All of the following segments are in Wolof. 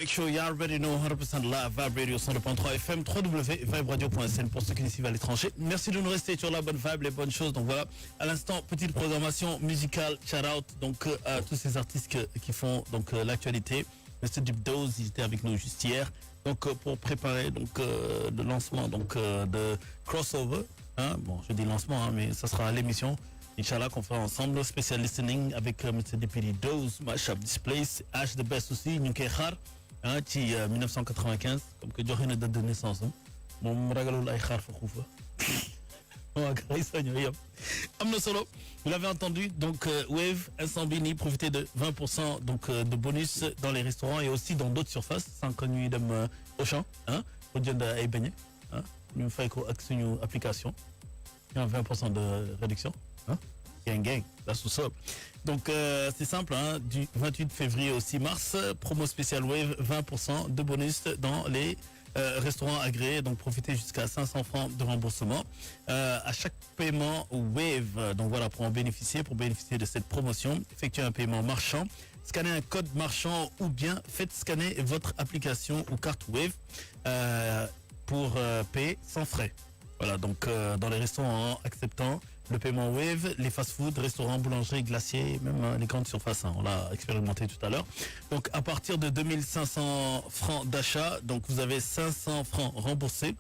Make sure you already know 100% live, Vibe Radio 100.3 FM, www.viberadio.sn pour ceux qui nous suivent à l'étranger. Merci de nous rester sur la bonne vibe, les bonnes choses. Donc voilà, à l'instant, petite programmation musicale, shout out donc à tous ces artistes qui font donc l'actualité. Mr. Deep Dose, il était avec nous juste hier. Donc pour préparer donc le lancement donc de Crossover. Hein, bon, je dis lancement, hein, mais ça sera à l'émission. Inch'Allah qu'on fera ensemble, spécial listening avec Mr. Deep Dose, Mashup Displays, H the Best aussi, ñu ngi koy xaar. Ah, ci 1995 comme que joxe na date de naissance moom ragalul ay xaar fa xuufa waa gars yi sañoo yëpp am na solo. Vous l'avez entendu, donc Wave instant bi nii profiter de 20% donc de bonus dans les restaurants et aussi dans d'autres surfaces sans que ñuy dem Auchan ah pour jënd ay beignet ah ñu fay ko ak suñu application ñu am 20% de réduction ah gang that's what's up. Donc c'est simple, hein, du 28 février au 6 mars, promo spécial Wave, 20% de bonus dans les restaurants agréés, donc profitez jusqu'à 500 francs de remboursement à chaque paiement Wave. Donc voilà, pour bénéficier de cette promotion, effectuez un paiement marchand, scannez un code marchand ou bien faites scanner votre application ou carte Wave pour payer sans frais. Voilà, donc dans les restaurants acceptant le paiement Wave, les fast-food, restaurants, boulangeries, glaciers, même les grandes surfaces, hein, on l'a expérimenté tout à l'heure. Donc à partir de 2500 francs d'achat, donc vous avez 500 francs remboursés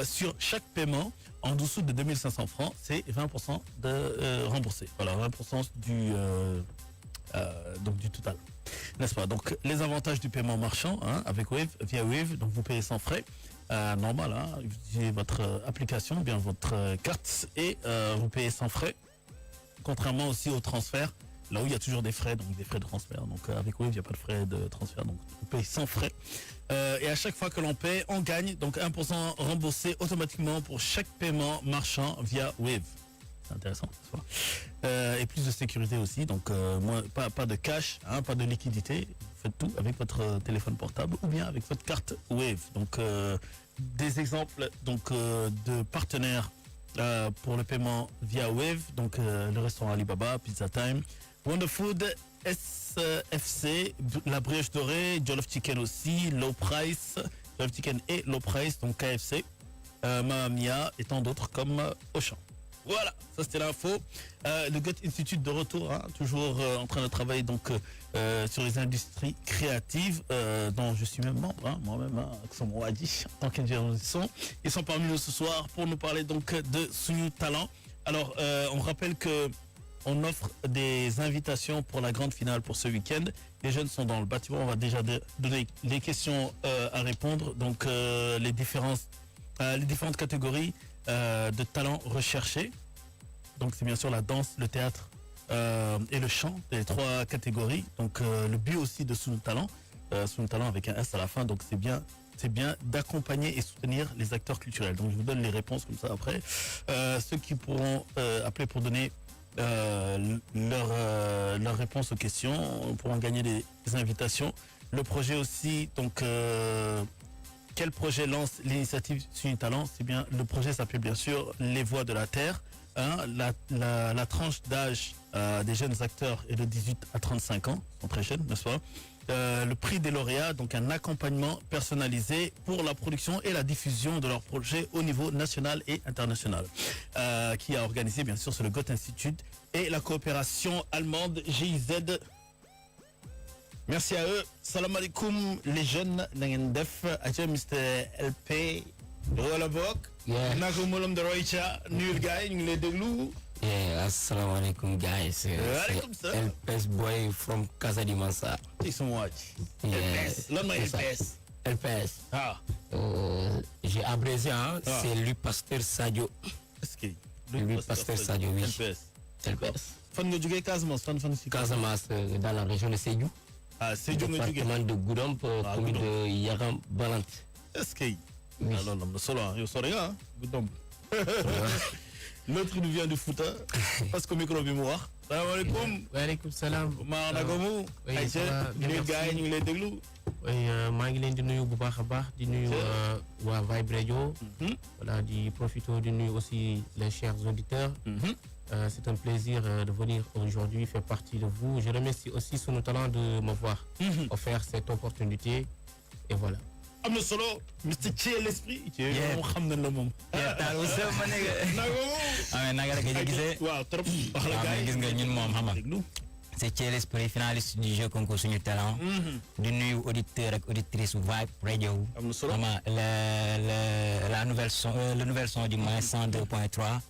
sur chaque paiement. En dessous de 2500 francs, c'est 20% de remboursé. Voilà, 20% donc du total. N'est-ce pas? Donc les avantages du paiement marchand hein, avec Wave, via Wave, donc vous payez sans frais. Normal, hein, vous utilisez votre application, bien votre carte et vous payez sans frais. Contrairement aussi au transfert, là où il y a toujours des frais, donc des frais de transfert. Donc avec Wave, il n'y a pas de frais de transfert, donc vous payez sans frais. Et à chaque fois que l'on paie, on gagne donc 1% remboursé automatiquement pour chaque paiement marchand via Wave. C'est intéressant, n'est-ce pas? Et plus de sécurité aussi, donc pas de cash, hein, pas de liquidité. Vous faites tout avec votre téléphone portable ou bien avec votre carte Wave. Donc des exemples donc de partenaires pour le paiement via Wave, donc le restaurant Alibaba, Pizza Time, Wonder Food, SFC, la Brioche Dorée, Jollof Chicken aussi, Low Price, Jollof Chicken et Low Price, donc KFC, Mamma Mia et tant d'autres comme Auchan. Voilà, ça c'était l'info. Le Gut Institute de retour, hein, toujours en train de travailler donc sur les industries créatives, dont je suis même membre, hein, moi-même, hein, Akson Wadi, en tant qu'ingénieur de son. Ils sont parmi nous ce soir pour nous parler donc de Suñu Talent. Alors, on rappelle que on offre des invitations pour la grande finale pour ce week-end. Les jeunes sont dans le bâtiment. On va déjà donner les questions à répondre. Donc, les différentes catégories de talents recherchés. Donc c'est bien sûr la danse, le théâtre et le chant, les trois catégories. Donc le but aussi de Suñu Talent avec un S à la fin. Donc c'est bien d'accompagner et soutenir les acteurs culturels. Donc je vous donne les réponses comme ça après. Ceux qui pourront appeler pour donner leur réponse aux questions pourront gagner des invitations. Le projet aussi, donc quel projet lance l'initiative Suñu Talent? C'est bien, le projet s'appelle bien sûr Les Voix de la Terre. Hein, la tranche d'âge des jeunes acteurs est de 18 à 35 ans, ils sont très jeunes, n'est-ce pas? Le prix des lauréats, donc un accompagnement personnalisé pour la production et la diffusion de leurs projets au niveau national et international, qui a organisé bien sûr sur le Goethe Institute et la coopération allemande GIZ. Merci à eux. Salam alaikum les jeunes na ngeen def aca Mr LP wala bokk naka molom de Roycha nuyul gars yi ñu ngi lay déglu. Assalamu alaikum guys. Waalaikum salam. LPS boy from Casa di Mansa. Ils sont waaj. LPS lan mooy LPS. LPS. Ah. J'ai abrégé hein, c'est lui Pasteur Sadio. Est-ce que lui Pasteur Sadio oui. LPS. Fan nga jógee Casamance fan si Casamance dans la région de Sédhiou. Ah Sédhiou nga jógee. Département de Goudomp, commune de Yaram Balante. Est-ce que alors am na solo yow sori nga Goudomp. L'autre nous vient de Fouta parce que micro bi mu wax. Salaamaaleykum. Waaleykum salaam. maa naka mu. oui ça va nuyu gars yi ñu ngi lay déglu. oui maa ngi leen di nuyu bu baax a baax di nuyu waa Vibe Radio. voilà di profiter di nuyu aussi les chers auditeurs. C'est un plaisir de venir aujourd'hui faire partie de vous. Je remercie aussi Suñu Talent de m'avoir offert cette opportunité Et voilà. am na solo Mr Thiel l'esprit. Yeah. moom xam nañ la moom. taal wu sëb ma nekk. ah mais naka la nga gisee. waaw trop. wax la waaw gars mais gis nga ñun moom xam nga. déglu. c'est Thiel l'esprit finaliste du jeu concours suñu talent. di nuyu auditeur ak auditrice Vibe Radio. am na solo xam nga la nouvelle son le nouvel son du moins 102.3.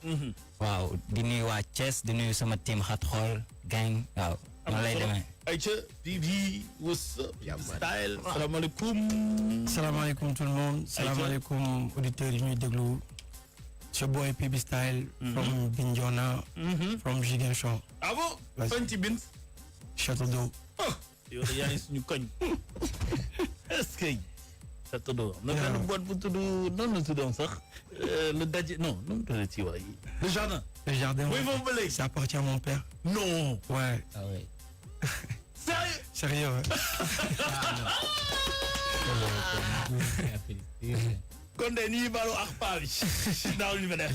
waaw di nuyu waa Thiès di nuyu sama team Xat Xool gang waaw. noonu lay demee. Aïcha Bibi what's up style salaamaaleykum. Salaamaaleykum tout le monde. Salaamaaleykum auditeurs yi ñuy déglu. It's your boy PB Style. From Bignona. From Ziguinchor. ah bon. Vas-y. fan ci Bint. Château d'eau. yow yaa ngi suñu koñ. est-ce que. Château d'eau am na benn boîte bu tudd noonu la tuddoon sax. le daje non nu mu tuddee ci waay. le jardin. Le jardin. oui foofu ba léegi. Ça appartient à mon père. non. Ouais. ah oui. sérieux. Sérieux, ouais. kon de nii baalu ak paa bi. daaw li fa def.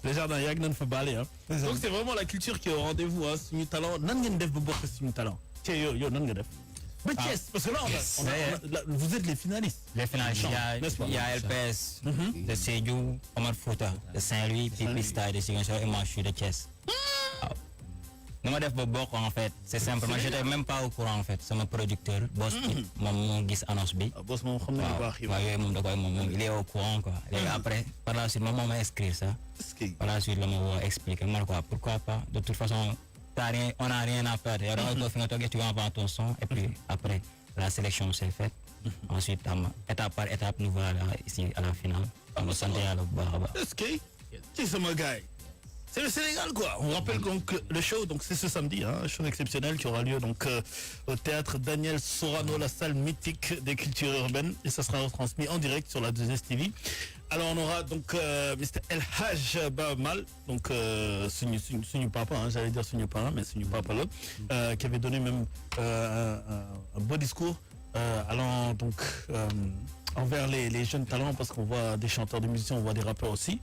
le jardin yàgg nañ fa baale ah. donc c'est vraiment la culture qui est au rendez-vous ah suñu talent nan ngeen def ba bokk suñu talent. te yow nan nga def. ba Thiès parce que là vous êtes les finalistes. Les finalistes, n'est-ce pas? il y a LPS de Sédhiou, Omar Fouta de Saint-Louis, Pipi Style de Ziguinchor et moi je suis de Thiès. waaw. nu ma def ba bokk en fait c'est simplement j'étais même pas au courant en fait sama producteur Boss Kit moom moo gis annonce bi. ah boss moom xam na lu baax yi. waaw yooyu moom da koy moom il est au courant quoi. léegi après par la suite moom moo ma inscrire ça. par la suite la ma woo expliquer ma ne quoi pourquoi pas de toute façon. On n'a rien à faire. Tu vas vendre ton son et puis après la sélection s'est faite. Ensuite, étape par étape, nous voilà ici à la finale. On me sentait à Est-ce que c'est mon gars? C'est le Sénégal quoi. On rappelle donc le show, donc c'est ce samedi, un show exceptionnel qui aura lieu donc au théâtre Daniel Sorano, la salle mythique des cultures urbaines, et ça sera retransmis en direct sur la 2STV. Alors on aura donc Mr El Hadj Bamal, donc suñu papa, hein, j'allais dire suñu parent, mais suñu papa là, qui avait donné même un beau discours allant donc envers les jeunes talents, parce qu'on voit des chanteurs, des musiciens, on voit des rappeurs aussi.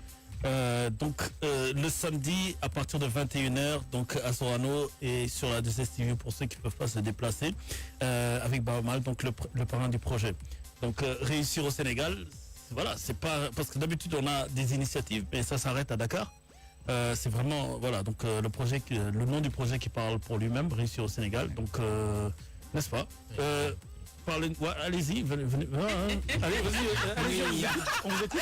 Donc le samedi à partir de 21h donc à Sorano et sur la 2STV pour ceux qui ne peuvent pas se déplacer avec Bamal, donc le parrain du projet. Donc réussir au Sénégal, voilà, c'est pas parce que d'habitude on a des initiatives mais ça s'arrête à Dakar. C'est vraiment voilà donc le nom du projet qui parle pour lui-même, réussir au Sénégal. Donc n'est-ce pas? Ouais, allez-y, venez. Allez, vas-y. On vous écoute.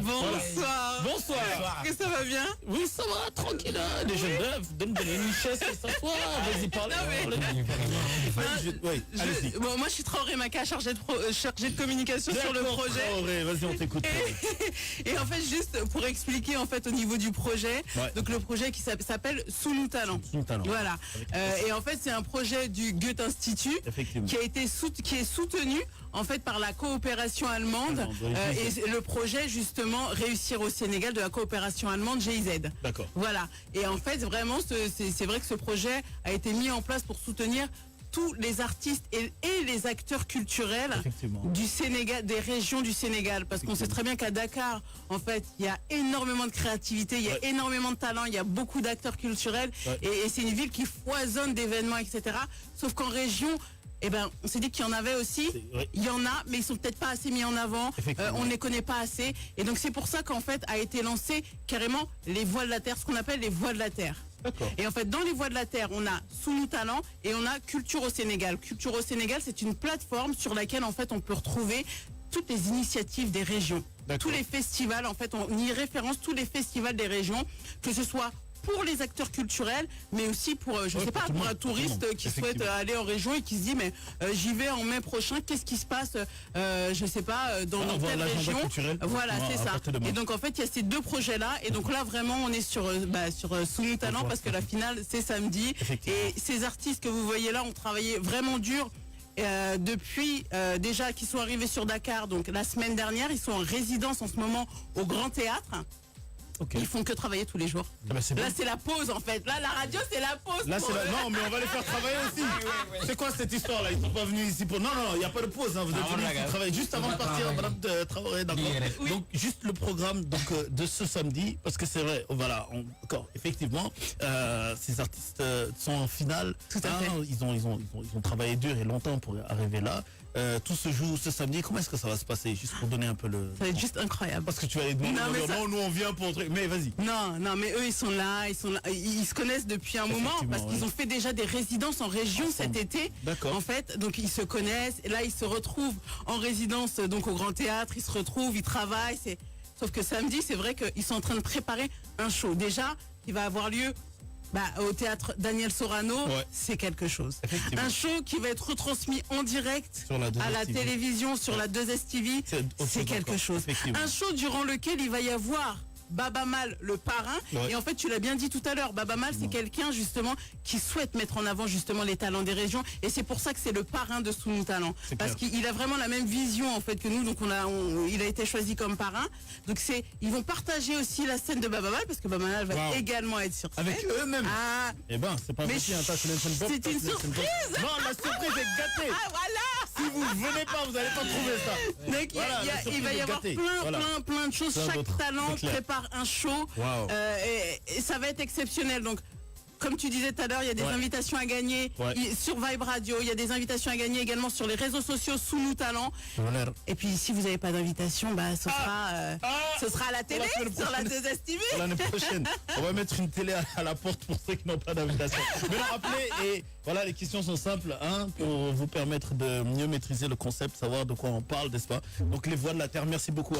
Bonsoir. Bonsoir. Est-ce que ça va bien? Oui, ça va, tranquille. Les jeunes d'œuvre, donne-moi une chaise et s'asseoir. Vas-y, parlez. Oui, allez-y. Bon, moi, je suis Traoré Maka, chargée de communication sur le projet. Traoré, vas-y, on t'écoute. Et en fait, juste pour expliquer en fait au niveau du projet, donc le projet qui s'appelle Sous nous talent. Voilà. Et en fait, c'est un projet du Goethe Institut qui est soutenu en fait par la coopération allemande et le projet justement Réussir au Sénégal de la coopération allemande GIZ. D'accord. Voilà. Et en fait vraiment c'est vrai que ce projet a été mis en place pour soutenir tous les artistes et les acteurs culturels du Sénégal, des régions du Sénégal, parce qu'on sait très bien qu'à Dakar, en fait, il y a énormément de créativité, il y a énormément de talent, il y a beaucoup d'acteurs culturels, et c'est une ville qui foisonne d'événements, etc. Sauf qu'en région, eh ben, on s'est dit qu'il y en avait aussi, il y en a, mais ils sont peut-être pas assez mis en avant, on ne les connaît pas assez, et donc c'est pour ça qu'en fait a été lancé carrément les Voix de la Terre, ce qu'on appelle les Voix de la Terre. Et en fait, dans les Voix de la Terre, on a Sous nous talent et on a Culture au Sénégal. Culture au Sénégal, c'est une plateforme sur laquelle en fait on peut retrouver toutes les initiatives des régions, tous les festivals. En fait, on y référence tous les festivals des régions, que ce soit pour les acteurs culturels, mais aussi pour, je sais pas, pour un touriste qui souhaite aller en région et qui se dit, mais j'y vais en mai prochain, qu'est-ce qui se passe, je sais pas, dans telle région. Voilà, c'est ça. Et donc, en fait, il y a ces deux projets-là. Et donc là, vraiment, on est sur Sous nous talent, parce que la finale, c'est samedi. Et ces artistes que vous voyez là ont travaillé vraiment dur. Depuis déjà qu'ils sont arrivés sur Dakar, donc la semaine dernière, ils sont en résidence en ce moment au Grand Théâtre. Ils font que travailler tous les jours. Là, c'est la pause en fait. Là, la radio, c'est la pause. Là, non, mais on va les faire travailler aussi. C'est quoi cette histoire là? Ils sont pas venus ici pour. Non, il n'y a pas de pause. Hein. Vous êtes venus ici travailler juste avant de partir. Madame de travailler, d'accord. Donc, juste le programme de ce samedi, parce que c'est vrai, voilà, encore, effectivement, ces artistes sont en finale. Tout à fait. Ils ont travaillé dur et longtemps pour arriver là. Tout se joue ce samedi. Comment est-ce que ça va se passer? Juste pour donner un peu le. Ça va être juste incroyable. Parce que tu vas aller demander. Non, nous on vient pour. Mais vas-y. Non, mais eux ils sont là. Ils se connaissent depuis un moment parce qu'ils ont fait déjà des résidences en région cet été. D'accord. En fait, donc ils se connaissent. Et là, ils se retrouvent en résidence donc au Grand Théâtre. Ils se retrouvent, ils travaillent. Sauf que samedi, c'est vrai qu'ils sont en train de préparer un show déjà qui va avoir lieu. Au théâtre Daniel Sorano, c'est quelque chose. Un show qui va être retransmis en direct à la télévision sur la 2S TV, c'est quelque chose. Un show durant lequel il va y avoir Baba Mal, le parrain. Et en fait, tu l'as bien dit tout à l'heure, Baba Mal, c'est quelqu'un justement qui souhaite mettre en avant justement les talents des régions. Et c'est pour ça que c'est le parrain de Sous Nos Talents. Parce qu'il a vraiment la même vision en fait que nous. Donc il a été choisi comme parrain. Donc ils vont partager aussi la scène de Baba Mal parce que Baba Mal va également être sur scène. Avec eux-mêmes. Eh ben, c'est pas possible. C'est une surprise. Non, la surprise est gâtée. Ah voilà. Si vous venez pas, vous n'allez pas trouver ça. Donc il va y avoir plein de choses. Chaque talent prépare un show et ça va être exceptionnel. Donc comme tu disais tout à l'heure, il y a des invitations à gagner sur Vibe Radio, il y a des invitations à gagner également sur les réseaux sociaux Sous Nos Talents. Et puis si vous n'avez pas d'invitation, ce sera à la télé, sur la 2S TV. L'année prochaine, on va mettre une télé à la porte pour ceux qui n'ont pas d'invitation. Mais rappelez, et voilà, les questions sont simples pour vous permettre de mieux maîtriser le concept, savoir de quoi on parle, n'est-ce pas? Donc les voix de la terre, merci beaucoup.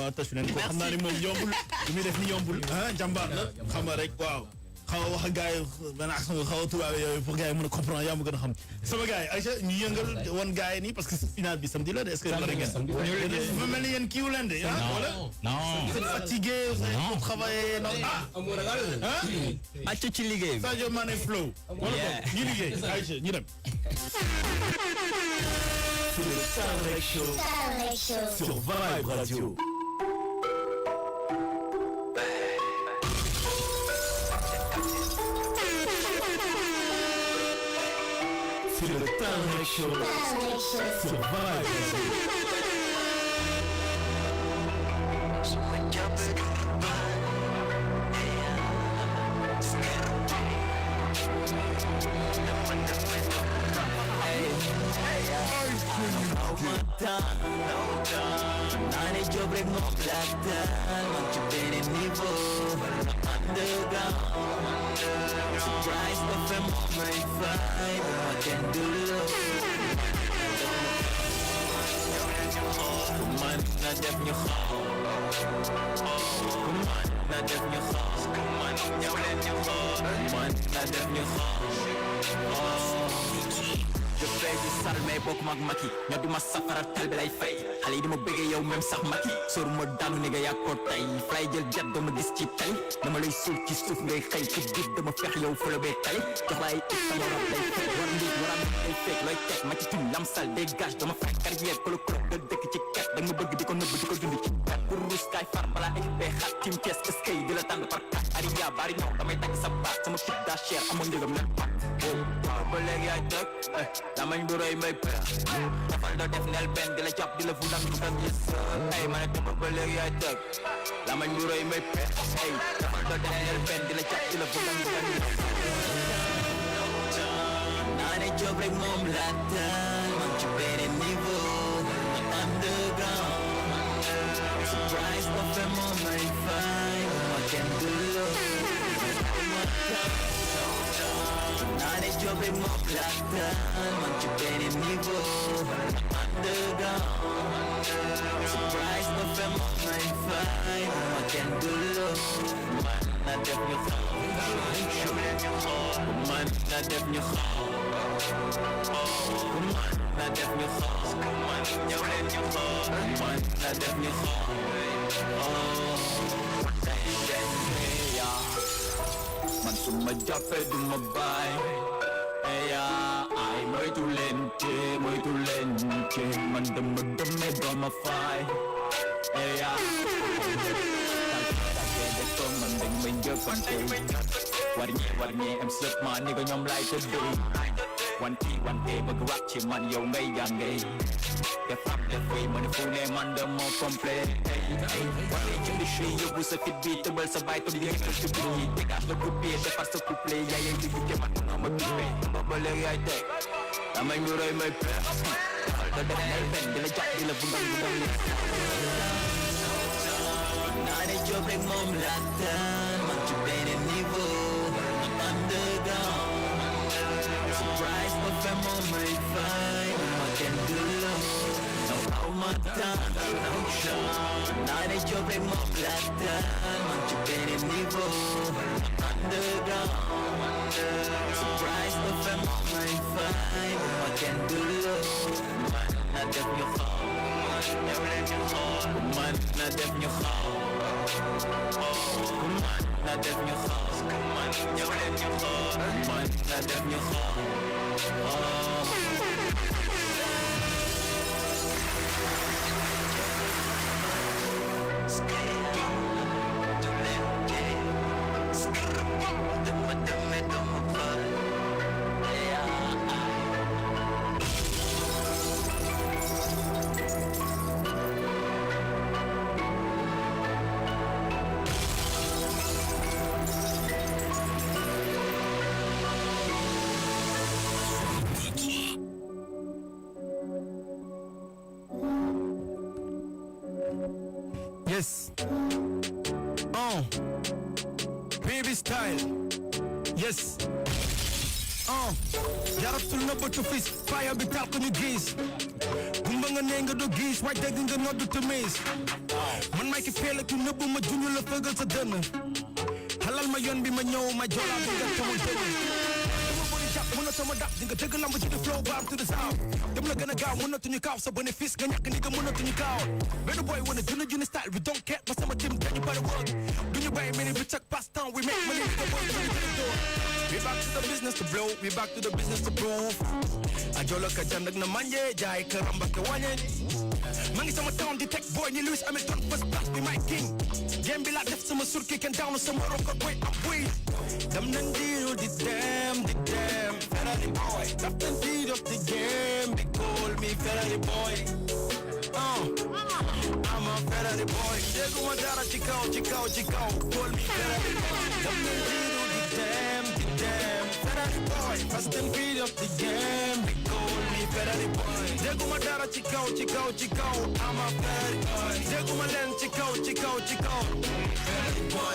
xaw wax gars yi benn action xaw a tubaab yooyu pour gars yi mën a comprendre yaa ma gën a xam sama gars yi Aïcha ñu yëngal woon gars yi nii parce que final bi samedi la de est-ce que pare ngeen dafa mel ni yéen kiiwu leen de wala non vous êtes fatigué vous avez trop travaillé acca ci liggéey Sadio Mané Flow wala ñu liggéey Aïcha ñu dem sur Vibe Radio. C'est le Talrec Show sur Vibe Radio. Nane jobre mo plata, want you bene niveau underground. Surprise of them on my vibe, what can do low. Come on, na def ñu xaw. Come on, na def ñu xaw. Come on, ñëw leen ñu xaw. Come on, na def ñu xaw. Je fais du sale mais bokk mag maki ñoo di ma safara tal bi lay fay xale yi di ma bëggee yow même sax maki sóoru ma daanu ni nga yaa ko tay fay jël jet dama gis ci tay dama lay suul ci suuf ngay xëy ci biir dama fex yow fële bee tay jox la ay it sama rab lay fekk war ndi waram day fekk looy teg ma ci tim lam sal dégage dama fekk carrière kolo kolo nga dëkk ci ket da nga bëgg di ko nëbb di ko dund ci ket pour rus kaay far balaa équipé xat tim kees eskay di la tànd par kat ariya bari ñëw damay tagg sa baat sama fit daa cher amoon njëgam nag pat ba léegi yaay tëg lamañ bu rëy may pex dafal doo def nel benn di la jàpp di la fundam ñu tam gis ay ma ne tuma ba léegi yaay tëg lamañ bu rëy may pex ay dafal doo def nel benn di la jàpp di la fundam ñu tam gis naa ne job rek moom laa taal man ci beneen niveau underground surprise ba fe moom may fay ma kenn du loo Nane job rek mo plata man ci beneen niveau underground surprise ma fe mo may fay ma kenn du loo man na def ñu xaw man na def ñu xaw man na def ñu xaw man ñëw leen ñu xaw man na def ñu xaw man su ma jàppee du ma bàyyi ay moytu leen man dama demee doo ma fay tàggee de ko man mình chưa còn tuổi warnie em slip mà ni có nhóm lại tới đuôi one day but rap chỉ man yo ngay yang ngay the fam the free money full name under more complain one day you be free you boost a fit beat to bel sabai to dia ke to be take up the coupe the fast to play ya ya you get man no me be bubble ai tek amai murai mai pe the day ben de la jack de la bundang nada yo break mom latan much better niveau underground surprise but fam on my fine I can do no how much time no show nada yo break mom latan much better niveau underground surprise but fam on my fine I can do man def ñu xaar man na def ñu xaar man na def ñu xaar man ñëw leen ñu xaar man na def ñu xaar Yes. Baby style. Yes. Jaratul na ba to fist fire bi tal ko ñu gis gumba nga ne nga do gis waaye dégg nga noddu te miis man may ki feel ak nëbb ma junj la fëgal sa dënn halal ma yoon bi ma ñëw ma joolaa bi nga tamul dënn mënatuma dab di nga dëgg lamb ci di flow baam to the sound dem la gën a gaaw mënatuñu kaaw sa bénéfice nga ñàkk ni nga mënatuñu kaaw benn boy wane junni style we don't care ba sama team dañu bari work duñu bàyyi mini bi check pass temps we make money nigga boy duñu gën a door we back to the business to blow we back to the business to prove a jolo ka jand ak na manje jaay ka ramba ka wàññe ma ngi sama town di tech boy ni Lewis Hamilton first class bi my king game bi laa def sama surki kenn down sama record boy am buy dem nañ diiru di dem Ferrari boy captain lead of the game they call me Ferrari boy I'm a Ferrari boy déguma dara ci kaw call me Ferrari boy dem nañ diiru di dem Ferrari boy fast and lead of the game they call me Ferrari boy déguma dara ci kaw I'm a Ferrari boy déguma leen ci kaw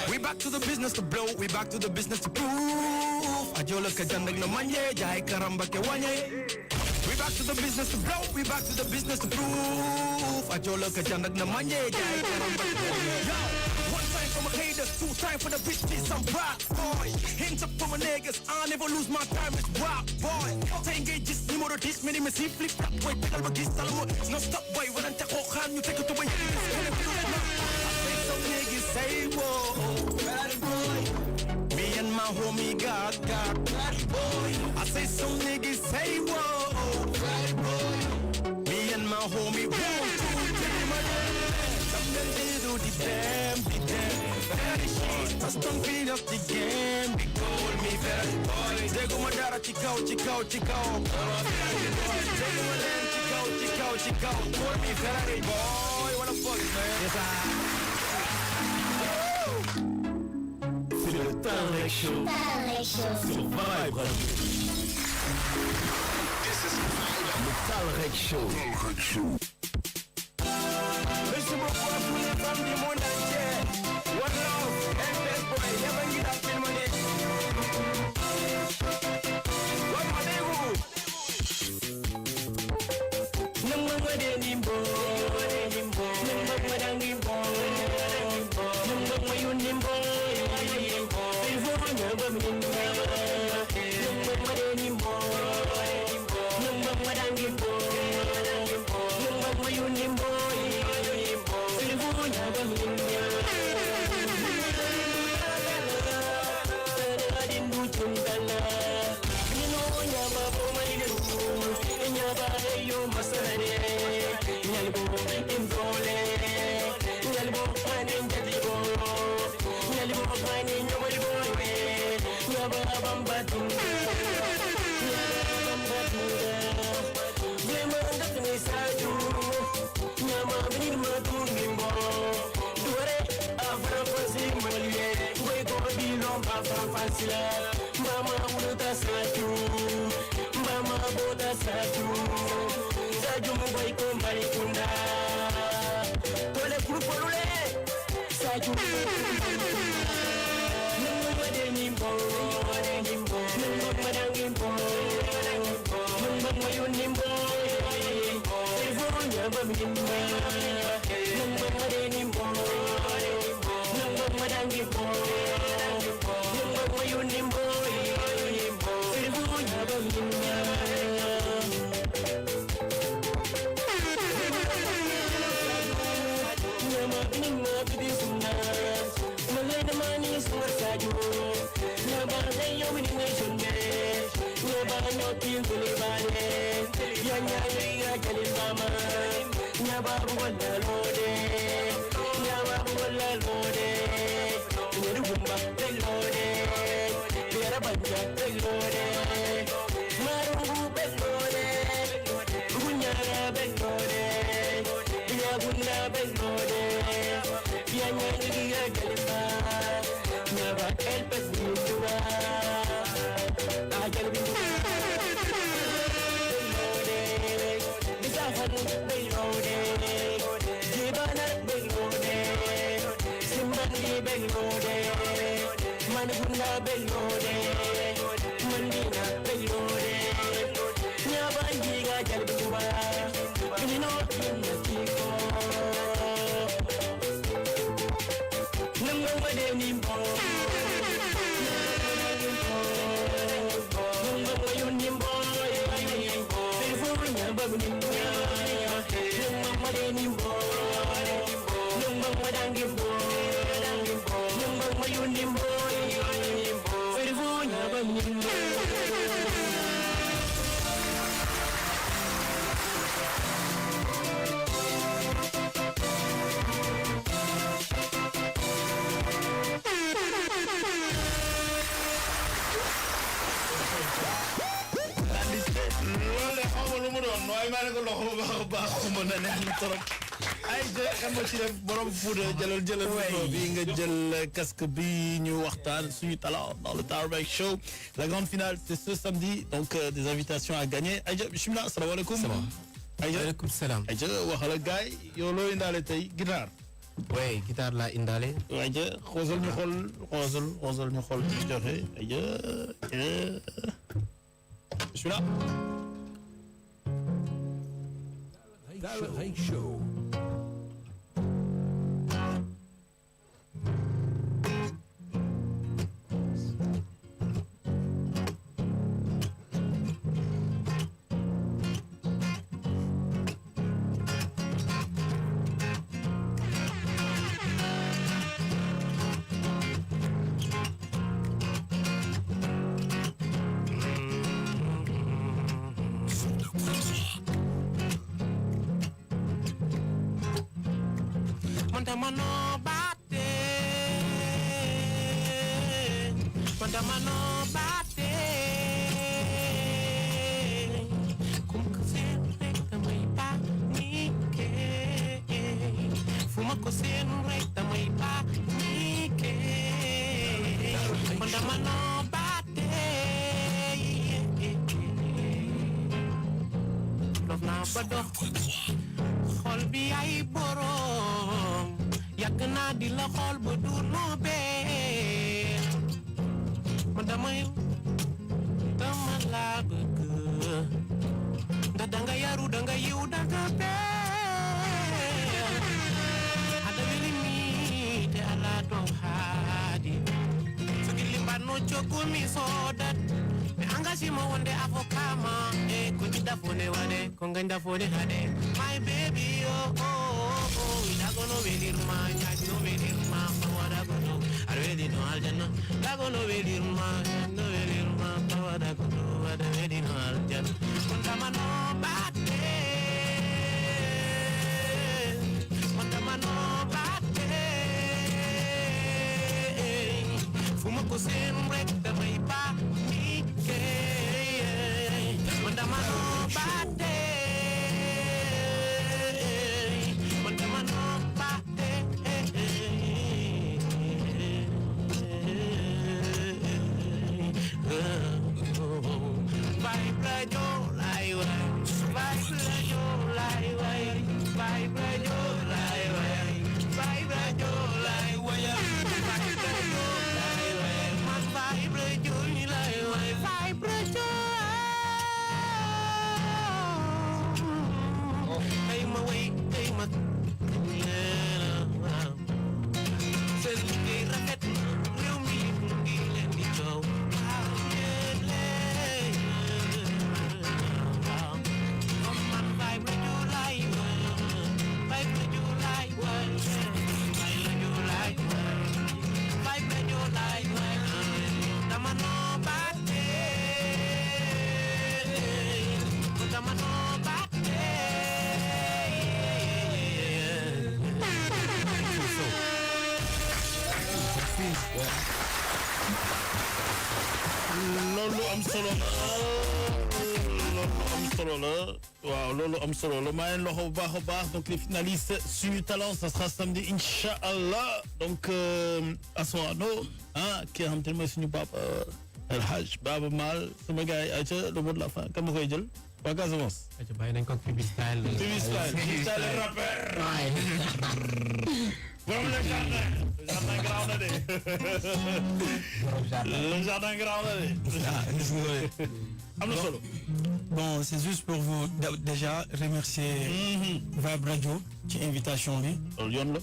we back to the business to blow we back to the business to prove ajola ka jandak na manje jaay karamba ke wanye we back to the business to blow we back to the business to prove ajola ka jandak na manje jaay karamba ke wanye yo one time for my haters two time for the bitches I'm rock boy hands up for my niggas I never lose my time it's rock boy tay ngay gis numéro 10 mini me si flip flop boy tegal ma gis talamo no stop boy warante ko xaan ñu tekatu boy some niggas say whoa Ferrari boy me and my homie got Ferrari boy I say some niggas say whoa Ferrari boy me and my homie do the damn Ferrari shit fast on feed up the game they call me Ferrari boy déguma dara ci kaw Ferrari boy déguma leen ci kaw call me Ferrari boy what the fuck man yes c'est le Talrec Show sur Vibe Radio. Le Talrec Show. Merci beaucoup à tous les femmes du monde entier. One love, best boy, never get up in money. What my nigga? Number one nimbo, number one nimbo, number one nimbo. Yali bo fani nyobali boy nyaba bambatu Blema ndakni saju nyama binir matu nimbo Duare afra fasi molie Boy ko bilom afra fasila Mama unuta saju Mama boda saju Saju boy ko marikunda Tole kurupolule Saju ay xam nga ci def borom Fouta jëlal bi nga jël casque bi ñu waxtaan suñu talent dans le Tarbac Show. La grande finale c'est ce samedi, donc des invitations à gagner. Aïja bismillah, assalamu alaikum. Alaikum salam. Aïja waxal ak gaay yow loo indaale tey guitare. Oui, guitare la indaale. Aïja xoosal ñu xool ñu xool ci joxe Aïja bismillah. Tarbac Show. xol bi ay borom yàgg naa di la xool ba du noo bee man dama laa bëgg ndax danga yaru danga yiw danga bee ada wili mi te ala doo haadi so gilli mbanno coggumi soodat mi engagement wonde avocat ma e ko jidda fone wade ko ganda fone hade my baby oh oh oh dagono welirma nyagno welirma pawada gono arwedi no aljanna dagono welirma no welirma pawada gono wada wedi no aljanna kontamano batte kontamano batte ko seen rek damay paniqué man dama noo baate man dama noo baate Vibe radio lai wai Vibe radio lai wai Vibe radio lai wai Vibe radio lai wai Vibe radio lai wai Man vibe radio ni lai wai Vibe radio Hey ma wait hey ma Sel kay raket Rew mi ngi len di coow Lolo am solo là. Wow, Lolo am solo là. Maën loxo bu baax a baax. Donc les finalistes Suñu Talent, ça sera samedi Inch'Allah. Donc Aswano, hein, qui a un mooy suñu papa El Hadj Baba Mal sama gars yi ayca le mot de la fin kan ma koy jël waa Casamance. ayca bàyyi nañ ko Pibi Style. Pibi Style le rappeur. Borom le jardin. Le jardin grand na de. Le jardin grand na de. Am na solo. Bon, c'est juste pour vous déjà remercier Vibe Radio ci invitation bi. Yoon la.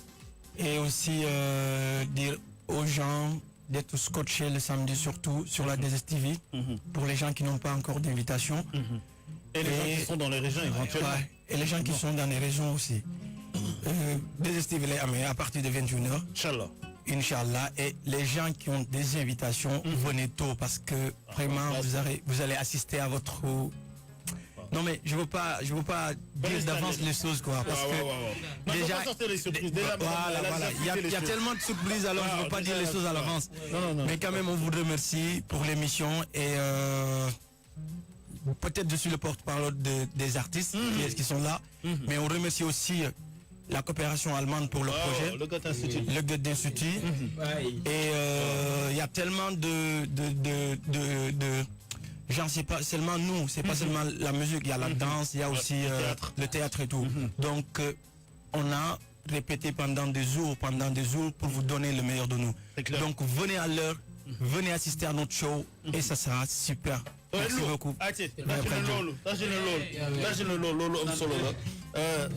Et aussi dire aux gens d'être scotchés le samedi, surtout sur la DSTV, pour les gens qui n'ont pas encore d'invitation. Et les gens qui sont dans les régions éventuellement. Ouais, et les gens qui sont dans les régions aussi. DSTV les amène à partir de 21h. Inch'Allah. Inch'Allah. Et les gens qui ont des invitations, venez tôt parce que vraiment vous allez assister à votre... Non mais je veux pas dire d'avance les choses quoi parce que déjà voilà il y a tellement de surprises alors je veux pas dire les choses à l'avance. Mais quand même on vous remercie pour l'émission et peut-être je suis le porte-parole des artistes qui sont là, mais on remercie aussi la coopération allemande pour le projet, le Goethe Institut. Et il y a tellement de genre c'est pas seulement nous, c'est pas seulement la musique, il y a la danse, il y a aussi le théâtre et tout. Donc on a répété pendant des jours pour vous donner le meilleur de nous. Donc venez à l'heure, venez assister à notre show et ça sera super. Merci beaucoup.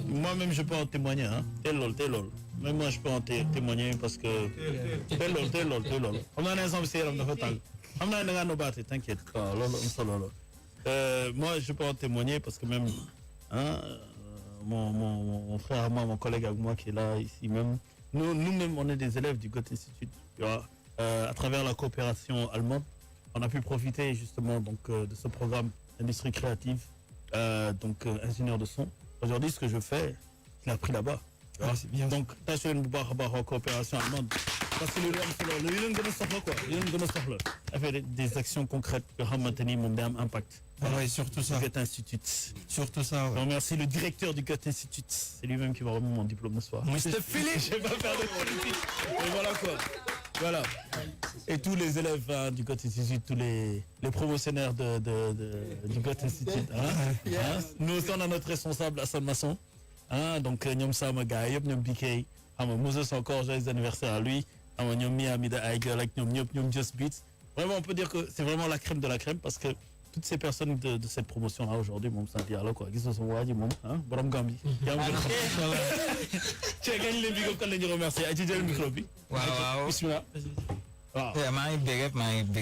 Moi-même je peux en témoigner, hein. T'es lol. Même moi je peux en témoigner parce que t'es lol. On a un exemple c'est t'inquiète. Moi je peux en témoigner parce que même hein, mon frère à moi, mon collègue avec moi qui est là ici même, nous-mêmes on est des élèves du Goethe Institut. À travers la coopération allemande, on a pu profiter justement donc de ce programme d'industrie créative, donc ingénieur de son. Aujourd'hui ce que je fais, je l'ai appris là-bas. Donc tâche leen bu baax a baax en coopération allemande parce que lu am solo lu leen gën a soxla quoi lu leen gën a soxla affaire des actions concrètes yoo xamante ni moom day am impact. Ouais, surtout ça. Goethe Institut. Surtout ça. Ouais. Je remercie le directeur du Goethe Institut. C'est lui-même qui va remettre mon diplôme ce soir. Mr. Philippe. Je vais pas faire de politique. Et voilà quoi. Voilà. Et tous les élèves du Goethe Institut, tous les promotionnaires du Goethe Institut. Nous aussi on a notre responsable Hassan Masson. Donc ñoom sama gars yëpp ñoom BK xam nga Moses encore joyeux anniversaire à lui xam nga ñoom Miami da ay girl ak ñoom ñëpp ñoom Just Beats. Vraiment on peut dire que c'est vraiment la crème de la crème parce que toutes ces personnes de cette promotion là aujourd'hui moom sant yàlla quoi gis nga sama waa ji moom borom Gambie. yaa ngi ci gañ leen bi ko kan la ñu remercier ay ci jël micro bi. waaw bismillah. waaw maa ngi big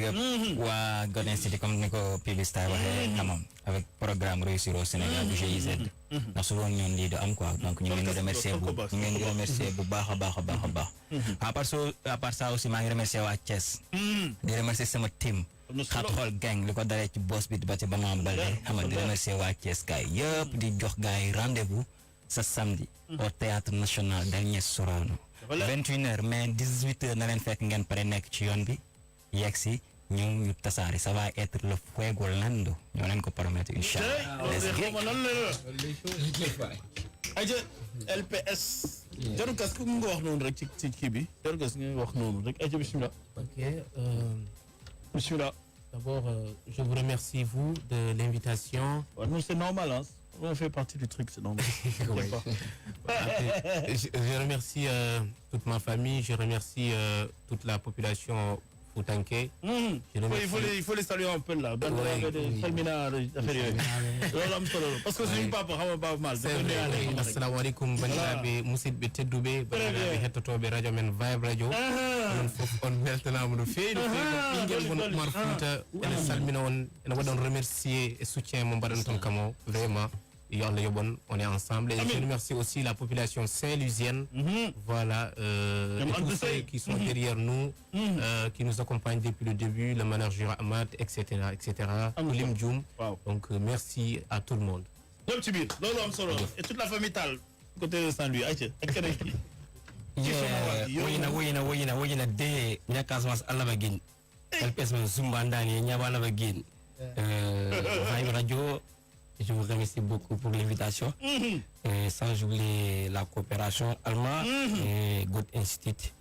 up waa Goethe Institut comme ni ko Pibi Style waxee xamam avec programme réussir au Sénégal bu GIZ ndax su woon ñoon lii du am quoi donc ñu ngi leen di remercier bu baax a baax à part ça aussi maa ngi remercier waa Thiès di remercier sama team Xat Xol gang li ko dalee ci boss bi ba ci Bama Balde xam nga di remercier waa Thiès gaay yëpp di jox gaay rendez-vous ce samedi au Théâtre National Daniel Sorano 21h mais 18h na leen fekk ngeen pare nekk ci yoon bi yegsi ñu tasaare ça va être le fuego lando ñoo leen ko promettre inchallah. aja LPS. jarul kas ku nga wax noonu rek ci kii bi jarul kas nga wax noonu rek aja bismillah. Ok. Bismillah. D'abord, je vous remercie vous de l'invitation. Non, c'est normal, hein. On fait partie du truc, c'est normal. Je remercie toute ma famille, je remercie toute la population foutanké. Il faut les saluer un peu là. Parce que c'est une papa, pas mal. Assalamu alaikum, bandiraɓe musidɓe tedduɓe bandiraɓe hettotoɓe radio men Vibe radio. On fof on weltanama no feewi no feewi ɓinguel gon Oumar Fouta ene salmina on ene waɗa on remercier et soutien mo mbaɗan toon kamo vraiment yo Allah yobon on est ensemble et je remercie aussi la population saint-louisienne voilà et tous ceux qui sont derrière nous qui nous accompagnent depuis le début le manager Ahmad etc Lim Djoum donc merci à tout le monde et toute la famille Tal côté de Saint-Louis woyina de ñakaasmas Allah ba gin LPS man zumba ndani ñaba Allah ba gin Vibe radio. Je vous remercie beaucoup pour l'invitation. Sans oublier la coopération allemande et Good Institute.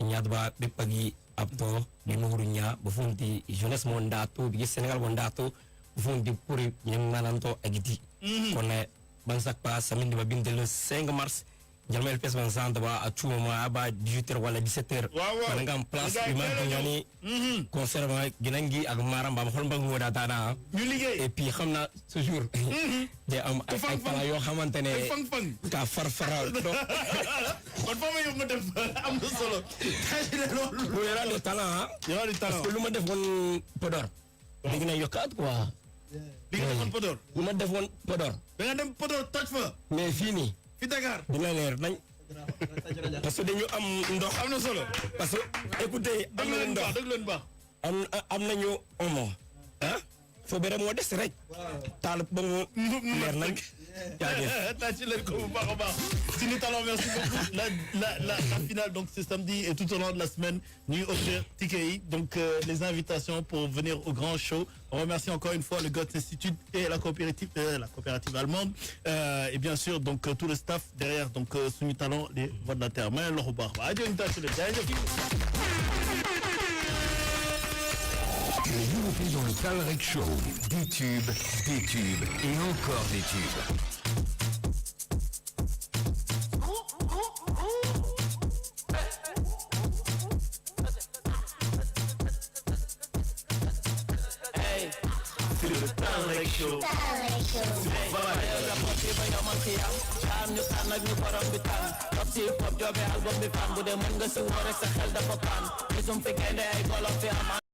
Nyadba bepagi abdo di nurunya bufundi jeunesse mondato bi Sénégal mondato bufundi pour ñananto agidi. Koné bansak pa samedi ba bindé le 5 mars. Jalma LPS ban zanda ba a tout moment aba 18h wala 17h. Man nga am place imam ñani concert ba ginangi ak maram ba xol mbang woda dana ñu liggéey et puis xamna ce jour de am ay pala yo xamantene ka farfara do kon fa ma yow ma def am na solo lu yara de talent parce que lu ma defoon Podor léegi na yokkaat quoi li nga defoon Podor lu ma defoon Podor da nga dem Podor toj fa mais fii nii fi Dakar dina leer nañ parce que dañu am ndox am na solo parce que écoutez am nañu ndox dëgg leen baax am nañu omo ah fo bere moo des rek taal ba mu leer nañ merci beaucoup. La finale, donc c'est samedi et tout au long de la semaine, nous offrir tickets. Donc les invitations pour venir au grand show. On remercie encore une fois le Goethe Institut et la coopérative allemande. Et bien sûr, donc tout le staff derrière, donc Soumis Talent, les voix de la terre. Nous faisons le Talrec Show. Des tubes et encore des tubes. C'est le Talrec Show.